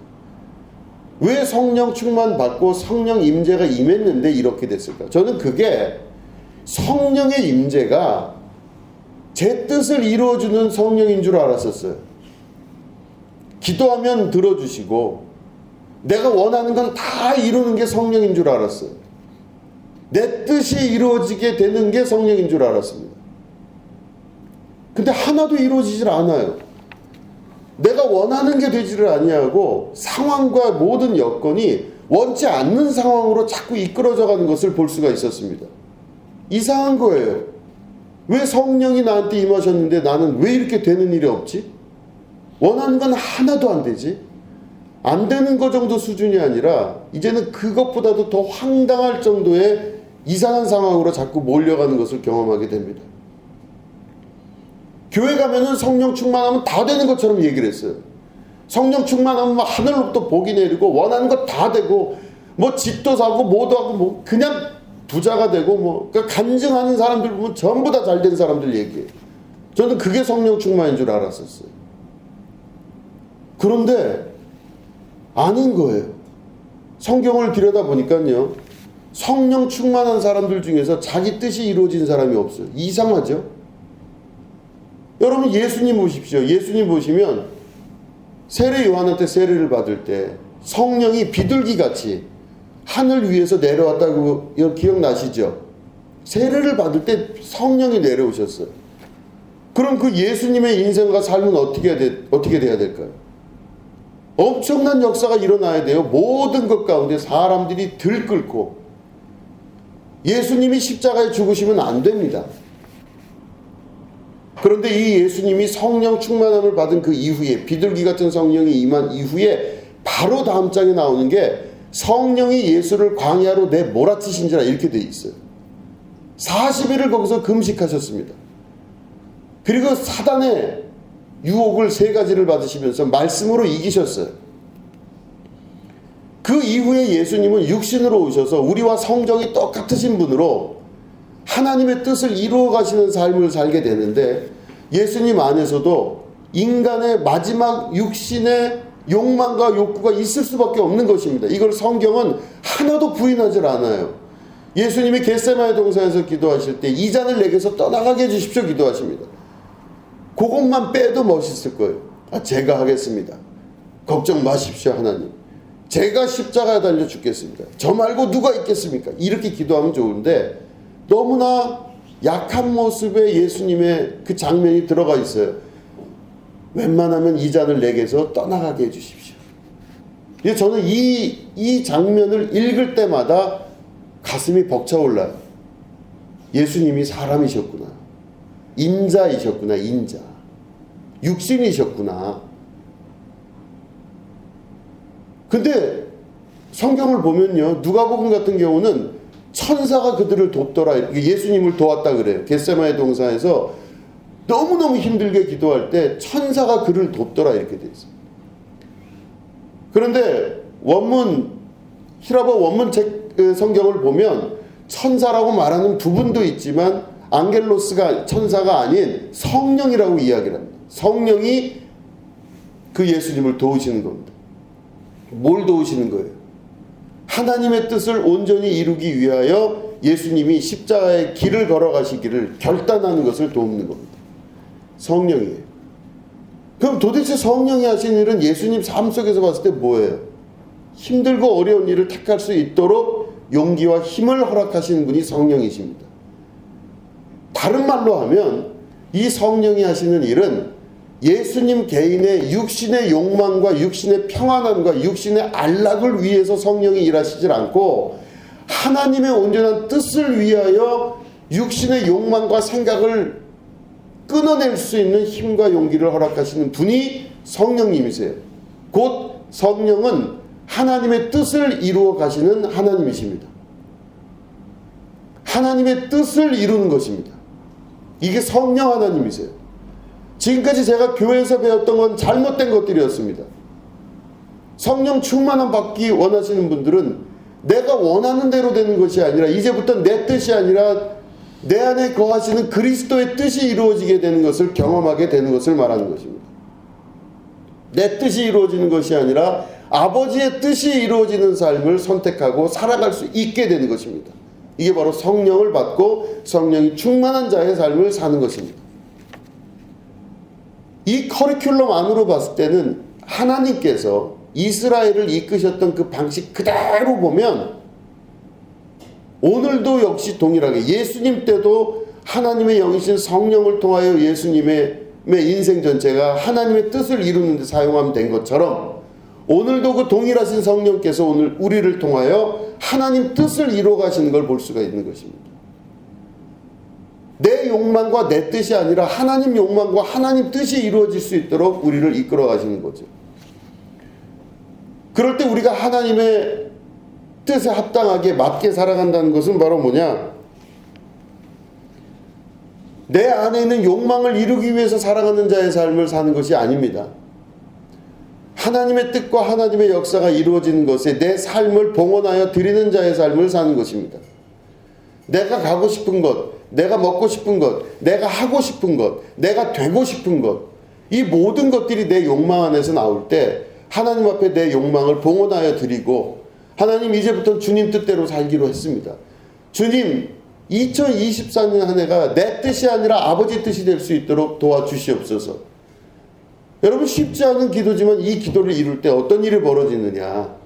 왜 성령 충만 받고 성령 임재가 임했는데 이렇게 됐을까? 저는 그게 성령의 임재가 제 뜻을 이루어주는 성령인 줄 알았었어요. 기도하면 들어주시고 내가 원하는 건 다 이루는 게 성령인 줄 알았어요. 내 뜻이 이루어지게 되는 게 성령인 줄 알았습니다. 근데 하나도 이루어지질 않아요. 내가 원하는 게 되지를 아니하고 상황과 모든 여건이 원치 않는 상황으로 자꾸 이끌어져 가는 것을 볼 수가 있었습니다. 이상한 거예요. 왜 성령이 나한테 임하셨는데 나는 왜 이렇게 되는 일이 없지? 원하는 건 하나도 안 되지? 안 되는 거 정도 수준이 아니라 이제는 그것보다도 더 황당할 정도의 이상한 상황으로 자꾸 몰려가는 것을 경험하게 됩니다. 교회 가면은 성령 충만하면 다 되는 것처럼 얘기를 했어요. 성령 충만하면 하늘로부터 복이 내리고 원하는 거 다 되고 뭐 집도 사고 뭐도 하고 뭐 그냥 부자가 되고 뭐 그러니까 간증하는 사람들 보면 전부 다 잘된 사람들 얘기해요. 저는 그게 성령 충만인 줄 알았었어요. 그런데 아닌 거예요. 성경을 들여다보니까요. 성령 충만한 사람들 중에서 자기 뜻이 이루어진 사람이 없어요. 이상하죠? 여러분 예수님 보십시오. 예수님 보시면 세례 요한한테 세례를 받을 때 성령이 비둘기같이 하늘 위에서 내려왔다고 기억나시죠? 세례를 받을 때 성령이 내려오셨어요. 그럼 그 예수님의 인생과 삶은 어떻게 돼야 될까요? 엄청난 역사가 일어나야 돼요. 모든 것 가운데 사람들이 들끓고 예수님이 십자가에 죽으시면 안 됩니다. 그런데 이 예수님이 성령 충만함을 받은 그 이후에 비둘기 같은 성령이 임한 이후에 바로 다음 장에 나오는 게 성령이 예수를 광야로 내몰아치신지라 이렇게 돼 있어요. 40일을 거기서 금식하셨습니다. 그리고 사단의 유혹을 3가지를 받으시면서 말씀으로 이기셨어요. 그 이후에 예수님은 육신으로 오셔서 우리와 성정이 똑같으신 분으로 하나님의 뜻을 이루어 가시는 삶을 살게 되는데 예수님 안에서도 인간의 마지막 육신의 욕망과 욕구가 있을 수밖에 없는 것입니다. 이걸 성경은 하나도 부인하지 않아요. 예수님이 겟세마네 동산에서 기도하실 때 이 잔을 내게서 떠나가게 해주십시오 기도하십니다. 그것만 빼도 멋있을 거예요. 제가 하겠습니다. 걱정 마십시오 하나님. 제가 십자가에 달려 죽겠습니다. 저 말고 누가 있겠습니까? 이렇게 기도하면 좋은데 너무나 약한 모습의 예수님의 그 장면이 들어가 있어요. 웬만하면 이 잔을 내게서 떠나가게 해주십시오. 저는 이 장면을 읽을 때마다 가슴이 벅차올라요. 예수님이 사람이셨구나. 인자이셨구나. 인자. 육신이셨구나. 근데 성경을 보면요, 누가복음 같은 경우는 천사가 그들을 돕더라. 예수님을 도왔다 그래요. 겟세마네 동산에서 너무너무 힘들게 기도할 때 천사가 그를 돕더라 이렇게 돼 있어요. 그런데 히라보 원문 성경을 보면 천사라고 말하는 부분도 있지만 앙겔로스가 천사가 아닌 성령이라고 이야기를 합니다. 성령이 그 예수님을 도우시는 겁니다. 뭘 도우시는 거예요? 하나님의 뜻을 온전히 이루기 위하여 예수님이 십자가의 길을 걸어가시기를 결단하는 것을 돕는 겁니다. 성령이에요. 그럼 도대체 성령이 하신 일은 예수님 삶 속에서 봤을 때 뭐예요? 힘들고 어려운 일을 택할 수 있도록 용기와 힘을 허락하시는 분이 성령이십니다. 다른 말로 하면 이 성령이 하시는 일은 예수님 개인의 육신의 욕망과 육신의 평안함과 육신의 안락을 위해서 성령이 일하시질 않고 하나님의 온전한 뜻을 위하여 육신의 욕망과 생각을 끊어낼 수 있는 힘과 용기를 허락하시는 분이 성령님이세요. 곧 성령은 하나님의 뜻을 이루어 가시는 하나님이십니다. 하나님의 뜻을 이루는 것입니다. 이게 성령 하나님이세요. 지금까지 제가 교회에서 배웠던 건 잘못된 것들이었습니다. 성령 충만함 받기 원하시는 분들은 내가 원하는 대로 되는 것이 아니라 이제부터 내 뜻이 아니라 내 안에 거하시는 그리스도의 뜻이 이루어지게 되는 것을 경험하게 되는 것을 말하는 것입니다. 내 뜻이 이루어지는 것이 아니라 아버지의 뜻이 이루어지는 삶을 선택하고 살아갈 수 있게 되는 것입니다. 이게 바로 성령을 받고 성령이 충만한 자의 삶을 사는 것입니다. 이 커리큘럼 안으로 봤을 때는 하나님께서 이스라엘을 이끄셨던 그 방식 그대로 보면 오늘도 역시 동일하게 예수님 때도 하나님의 영이신 성령을 통하여 예수님의 인생 전체가 하나님의 뜻을 이루는 데 사용하면 된 것처럼 오늘도 그 동일하신 성령께서 오늘 우리를 통하여 하나님 뜻을 이루어 가시는 걸 볼 수가 있는 것입니다. 내 욕망과 내 뜻이 아니라 하나님 욕망과 하나님 뜻이 이루어질 수 있도록 우리를 이끌어 가시는 거죠. 그럴 때 우리가 하나님의 뜻에 합당하게 맞게 살아간다는 것은 바로 뭐냐? 내 안에 있는 욕망을 이루기 위해서 살아가는 자의 삶을 사는 것이 아닙니다. 하나님의 뜻과 하나님의 역사가 이루어지는 것에 내 삶을 봉헌하여 드리는 자의 삶을 사는 것입니다. 내가 가고 싶은 것, 내가 먹고 싶은 것, 내가 하고 싶은 것, 내가 되고 싶은 것, 이 모든 것들이 내 욕망 안에서 나올 때 하나님 앞에 내 욕망을 봉헌하여 드리고 하나님 이제부터 주님 뜻대로 살기로 했습니다. 주님 2024년 한 해가 내 뜻이 아니라 아버지 뜻이 될 수 있도록 도와주시옵소서. 여러분 쉽지 않은 기도지만 이 기도를 이룰 때 어떤 일이 벌어지느냐.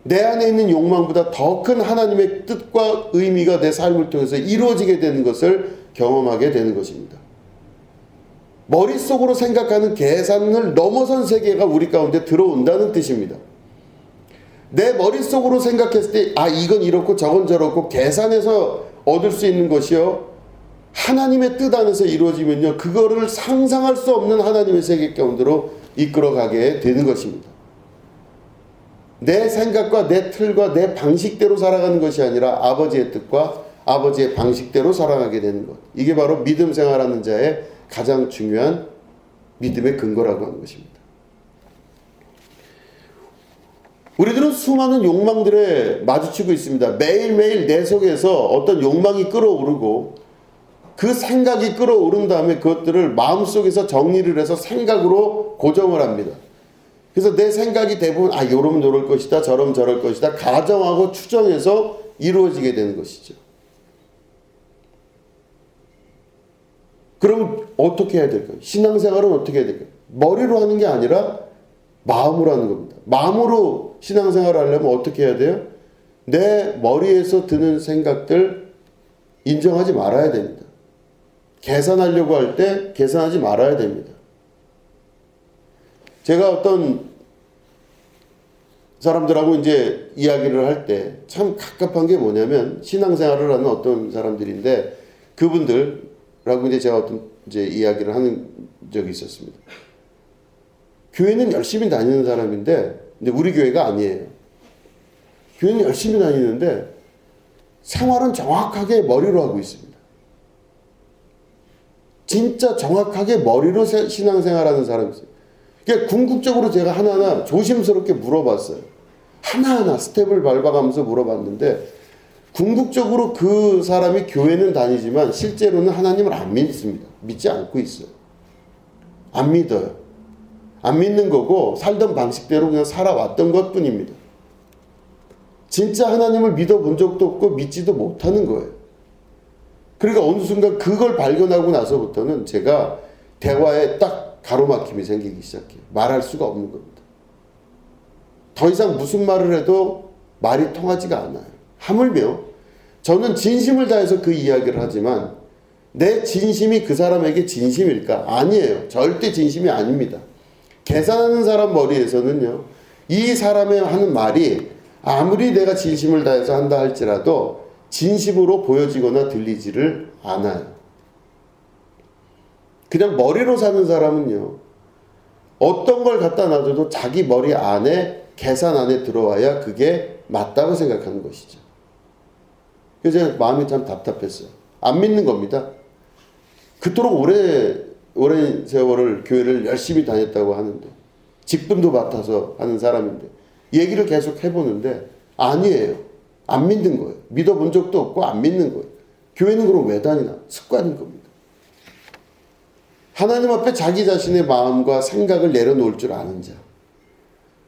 내 안에 있는 욕망보다 더 큰 하나님의 뜻과 의미가 내 삶을 통해서 이루어지게 되는 것을 경험하게 되는 것입니다. 머릿속으로 생각하는 계산을 넘어선 세계가 우리 가운데 들어온다는 뜻입니다. 내 머릿속으로 생각했을 때 이건 이렇고 저건 저렇고 계산해서 얻을 수 있는 것이요 하나님의 뜻 안에서 이루어지면요 그거를 상상할 수 없는 하나님의 세계 가운데로 이끌어가게 되는 것입니다. 내 생각과 내 틀과 내 방식대로 살아가는 것이 아니라 아버지의 뜻과 아버지의 방식대로 살아가게 되는 것, 이게 바로 믿음 생활하는 자의 가장 중요한 믿음의 근거라고 하는 것입니다. 우리들은 수많은 욕망들에 마주치고 있습니다. 매일매일 내 속에서 어떤 욕망이 끌어오르고 그 생각이 끌어오른 다음에 그것들을 마음속에서 정리를 해서 생각으로 고정을 합니다. 그래서 내 생각이 대부분 요러면 요럴 것이다, 저러면 저럴 것이다 가정하고 추정해서 이루어지게 되는 것이죠. 그럼 어떻게 해야 될까요? 신앙생활은 어떻게 해야 될까요? 머리로 하는 게 아니라 마음으로 하는 겁니다. 마음으로 신앙생활을 하려면 어떻게 해야 돼요? 내 머리에서 드는 생각들 인정하지 말아야 됩니다. 계산하려고 할 때 계산하지 말아야 됩니다. 제가 어떤 사람들하고 이제 이야기를 할 때 참 갑갑한 게 뭐냐면, 신앙생활을 하는 어떤 사람들인데 그분들하고 이제 제가 어떤 이제 이야기를 하는 적이 있었습니다. 교회는 열심히 다니는 사람인데, 근데 우리 교회가 아니에요. 교회는 열심히 다니는데 생활은 정확하게 머리로 하고 있습니다. 진짜 정확하게 머리로 신앙생활하는 사람이 있어요. 그러니까 궁극적으로 제가 하나하나 조심스럽게 물어봤어요. 하나하나 스텝을 밟아가면서 물어봤는데, 궁극적으로 그 사람이 교회는 다니지만 실제로는 하나님을 안 믿습니다. 믿지 않고 있어요. 안 믿어요. 안 믿는 거고 살던 방식대로 그냥 살아왔던 것뿐입니다. 진짜 하나님을 믿어본 적도 없고 믿지도 못하는 거예요. 그러니까 어느 순간 그걸 발견하고 나서부터는 제가 대화에 딱 가로막힘이 생기기 시작해요. 말할 수가 없는 겁니다. 더 이상 무슨 말을 해도 말이 통하지가 않아요. 하물며 저는 진심을 다해서 그 이야기를 하지만 내 진심이 그 사람에게 진심일까? 아니에요. 절대 진심이 아닙니다. 계산하는 사람 머리에서는요, 이 사람의 하는 말이 아무리 내가 진심을 다해서 한다 할지라도 진심으로 보여지거나 들리지를 않아요. 그냥 머리로 사는 사람은요, 어떤 걸 갖다 놔줘도 자기 머리 안에, 계산 안에 들어와야 그게 맞다고 생각하는 것이죠. 그래서 제가 마음이 참 답답했어요. 안 믿는 겁니다. 그토록 오랜 세월을 교회를 열심히 다녔다고 하는데, 직분도 맡아서 하는 사람인데, 얘기를 계속 해보는데 아니에요. 안 믿는 거예요. 믿어본 적도 없고 안 믿는 거예요. 교회는 그럼 왜 다니나? 습관인 겁니다. 하나님 앞에 자기 자신의 마음과 생각을 내려놓을 줄 아는 자,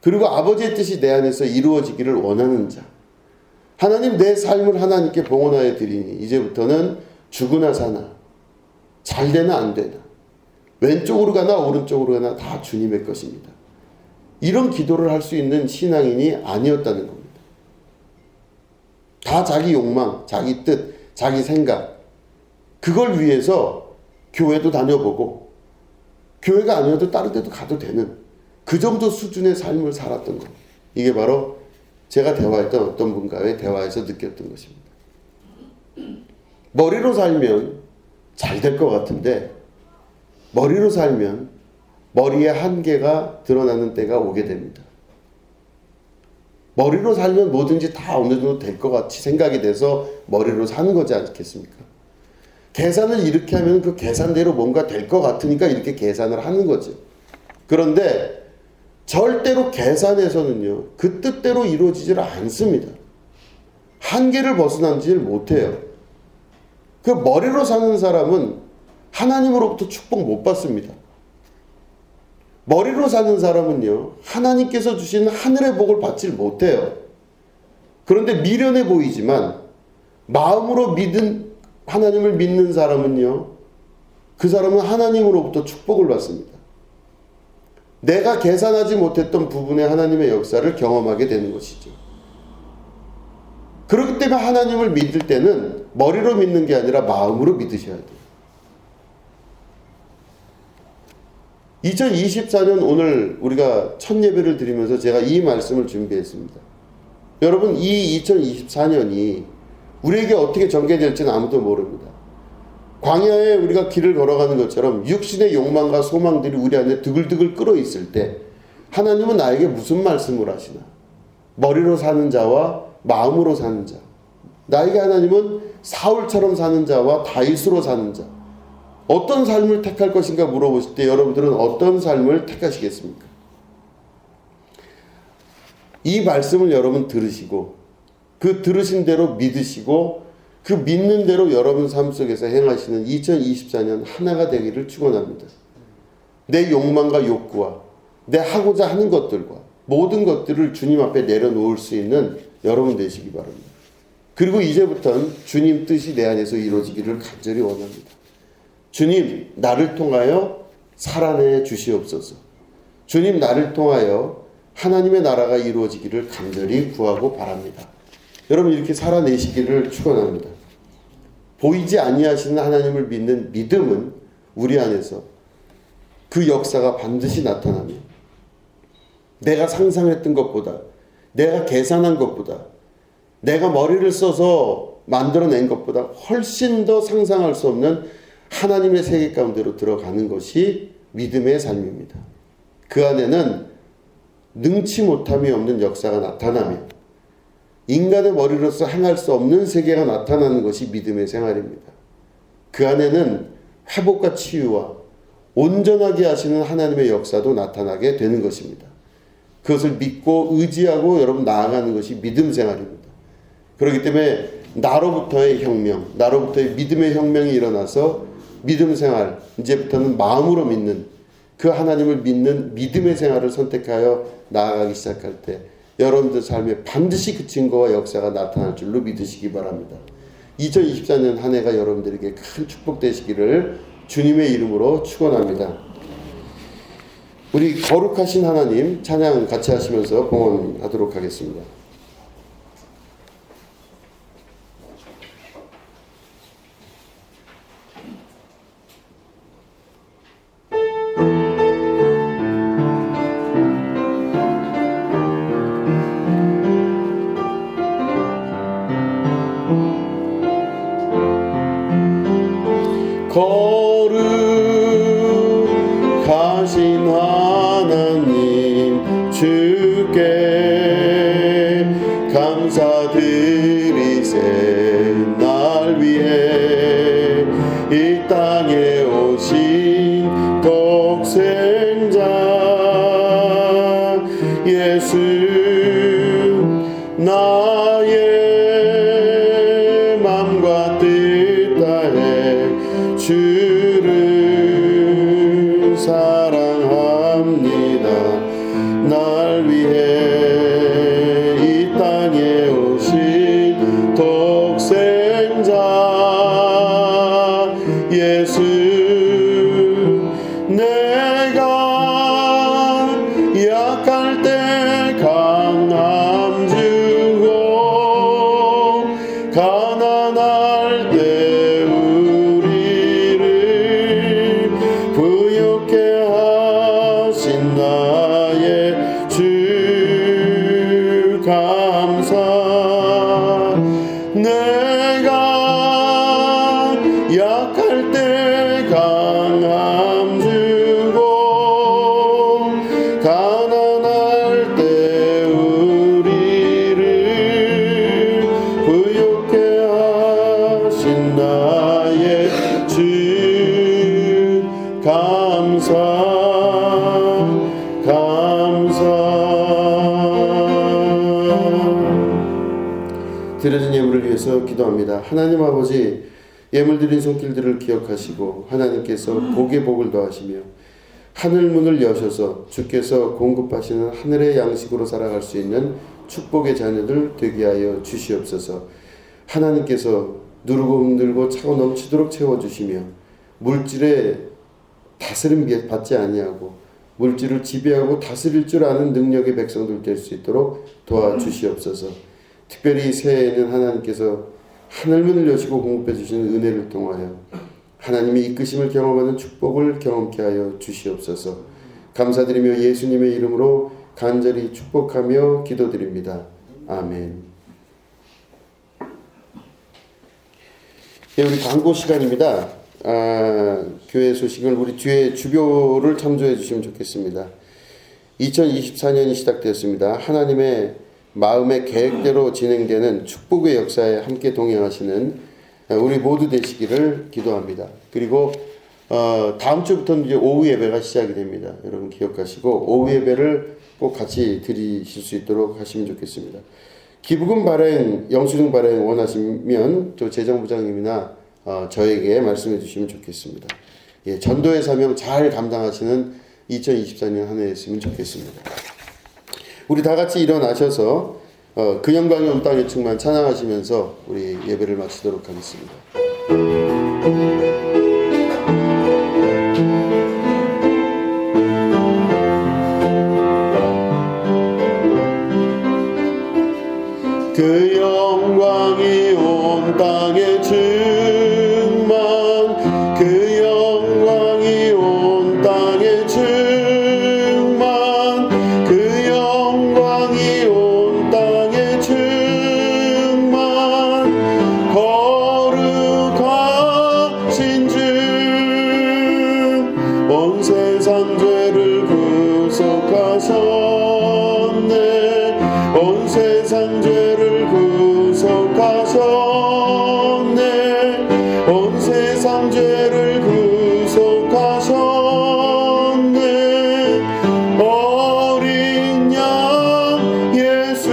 그리고 아버지의 뜻이 내 안에서 이루어지기를 원하는 자, 하나님, 내 삶을 하나님께 봉헌하여 드리니 이제부터는 죽으나 사나, 잘 되나 안 되나, 왼쪽으로 가나 오른쪽으로 가나 다 주님의 것입니다. 이런 기도를 할 수 있는 신앙인이 아니었다는 겁니다. 다 자기 욕망, 자기 뜻, 자기 생각, 그걸 위해서 교회도 다녀보고 교회가 아니어도 다른 데도 가도 되는 그 정도 수준의 삶을 살았던 것. 이게 바로 제가 대화했던 어떤 분과의 대화에서 느꼈던 것입니다. 머리로 살면 잘 될 것 같은데, 머리로 살면 머리의 한계가 드러나는 때가 오게 됩니다. 머리로 살면 뭐든지 다 어느 정도 될 것 같이 생각이 돼서 머리로 사는 거지 않겠습니까? 계산을 이렇게 하면 그 계산대로 뭔가 될 것 같으니까 이렇게 계산을 하는 거죠. 그런데 절대로 계산에서는요, 그 뜻대로 이루어지질 않습니다. 한계를 벗어나지를 못해요. 그 머리로 사는 사람은 하나님으로부터 축복 못 받습니다. 머리로 사는 사람은요, 하나님께서 주신 하늘의 복을 받질 못해요. 그런데 미련해 보이지만 마음으로 하나님을 믿는 사람은요, 그 사람은 하나님으로부터 축복을 받습니다. 내가 계산하지 못했던 부분의 하나님의 역사를 경험하게 되는 것이죠. 그렇기 때문에 하나님을 믿을 때는 머리로 믿는 게 아니라 마음으로 믿으셔야 돼요. 2024년 오늘 우리가 첫 예배를 드리면서 제가 이 말씀을 준비했습니다. 여러분, 이 2024년이 우리에게 어떻게 전개될지는 아무도 모릅니다. 광야에 우리가 길을 걸어가는 것처럼 육신의 욕망과 소망들이 우리 안에 드글드글 끓어있을 때 하나님은 나에게 무슨 말씀을 하시나? 머리로 사는 자와 마음으로 사는 자. 나에게 하나님은 사울처럼 사는 자와 다윗으로 사는 자. 어떤 삶을 택할 것인가 물어보실 때 여러분들은 어떤 삶을 택하시겠습니까? 이 말씀을 여러분 들으시고 그 들으신 대로 믿으시고 그 믿는 대로 여러분 삶 속에서 행하시는 2024년 하나가 되기를 축원합니다. 내 욕망과 욕구와 내 하고자 하는 것들과 모든 것들을 주님 앞에 내려놓을 수 있는 여러분 되시기 바랍니다. 그리고 이제부터는 주님 뜻이 내 안에서 이루어지기를 간절히 원합니다. 주님, 나를 통하여 살아내 주시옵소서. 주님, 나를 통하여 하나님의 나라가 이루어지기를 간절히 구하고 바랍니다. 여러분, 이렇게 살아내시기를 축원합니다. 보이지 아니하시는 하나님을 믿는 믿음은 우리 안에서 그 역사가 반드시 나타나며 내가 상상했던 것보다, 내가 계산한 것보다, 내가 머리를 써서 만들어낸 것보다 훨씬 더 상상할 수 없는 하나님의 세계 가운데로 들어가는 것이 믿음의 삶입니다. 그 안에는 능치 못함이 없는 역사가 나타나며 인간의 머리로서 행할 수 없는 세계가 나타나는 것이 믿음의 생활입니다. 그 안에는 회복과 치유와 온전하게 하시는 하나님의 역사도 나타나게 되는 것입니다. 그것을 믿고 의지하고 여러분 나아가는 것이 믿음 생활입니다. 그렇기 때문에 나로부터의 혁명, 나로부터의 믿음의 혁명이 일어나서 믿음 생활, 이제부터는 마음으로 믿는 그 하나님을 믿는 믿음의 생활을 선택하여 나아가기 시작할 때 여러분들 삶에 반드시 그 증거와 역사가 나타날 줄로 믿으시기 바랍니다. 2024년 한 해가 여러분들에게 큰 축복 되시기를 주님의 이름으로 축원합니다. 우리 거룩하신 하나님 찬양 같이 하시면서 봉헌하도록 하겠습니다. 거룩하신 하나님 주께 감사드리세. 날 위해 이 땅에 오신 독생자 예수 나의 맘과 뜻 다해 주를 사랑합니다. 날 위해 이 땅에 오신 독생자 예수 내가 약할 때 강함 주고 가난할 때 우리를 부유케 하신 나의 주 감사. 내가 약할 때 강함 주고 가난할 때 우리를 부유케 하신 나의 주 감사 감사. 드려진 예물을 위해서 기도합니다. 하나님 아버지, 예물 드린 손길들을 기억하시고 하나님께서 복에 복을 더하시며 하늘문을 여셔서 주께서 공급하시는 하늘의 양식으로 살아갈 수 있는 축복의 자녀들 되게 하여 주시옵소서. 하나님께서 누르고 흔들고 차고 넘치도록 채워주시며 물질에 다스림 받지 아니하고 물질을 지배하고 다스릴 줄 아는 능력의 백성들 될 수 있도록 도와주시옵소서. 특별히 새해에는 하나님께서 하늘문을 여시고 공급해 주시는 은혜를 통하여 하나님의 이끄심을 경험하는 축복을 경험케 하여 주시옵소서. 감사드리며 예수님의 이름으로 간절히 축복하며 기도드립니다. 아멘. 네, 우리 광고 시간입니다. 교회 소식을 우리 뒤에 주교를 참조해 주시면 좋겠습니다. 2024년이 시작되었습니다. 하나님의 마음의 계획대로 진행되는 축복의 역사에 함께 동행하시는 우리 모두 되시기를 기도합니다. 그리고 다음 주부터는 이제 오후 예배가 시작이 됩니다. 여러분 기억하시고 오후 예배를 꼭 같이 드리실 수 있도록 하시면 좋겠습니다. 기부금 발행, 영수증 발행 원하시면 또 재정부장님이나 저에게 말씀해 주시면 좋겠습니다. 예, 전도의 사명 잘 감당하시는 2024년 한 해였으면 좋겠습니다. 우리 다 같이 일어나셔서 그 영광이 온 땅에 충만 찬양하시면서 우리 예배를 마치도록 하겠습니다. 그 영광이 온 땅에 충만 세상 죄를 구속하셨네. 온 세상 죄를 구속하셨네. 어린 양 예수.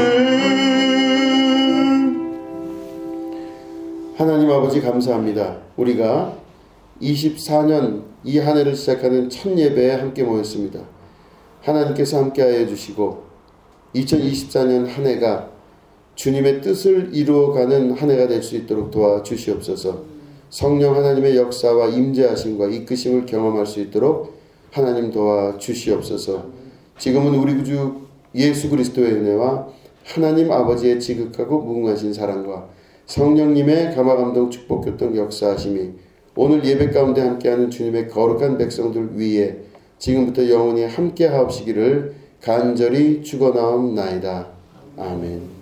하나님 아버지 감사합니다. 우리가 24년 이 한 해를 시작하는 첫 예배에 함께 모였습니다. 하나님께서 함께하여 주시고 2024년 한 해가 주님의 뜻을 이루어가는 한 해가 될 수 있도록 도와주시옵소서. 성령 하나님의 역사와 임재하심과 이끄심을 경험할 수 있도록 하나님 도와주시옵소서. 지금은 우리 구주 예수 그리스도의 은혜와 하나님 아버지의 지극하고 무궁하신 사랑과 성령님의 감화감동 축복교통 역사하심이 오늘 예배 가운데 함께하는 주님의 거룩한 백성들 위에 지금부터 영원히 함께하옵시기를 간절히 축원하옵나이다. 아멘.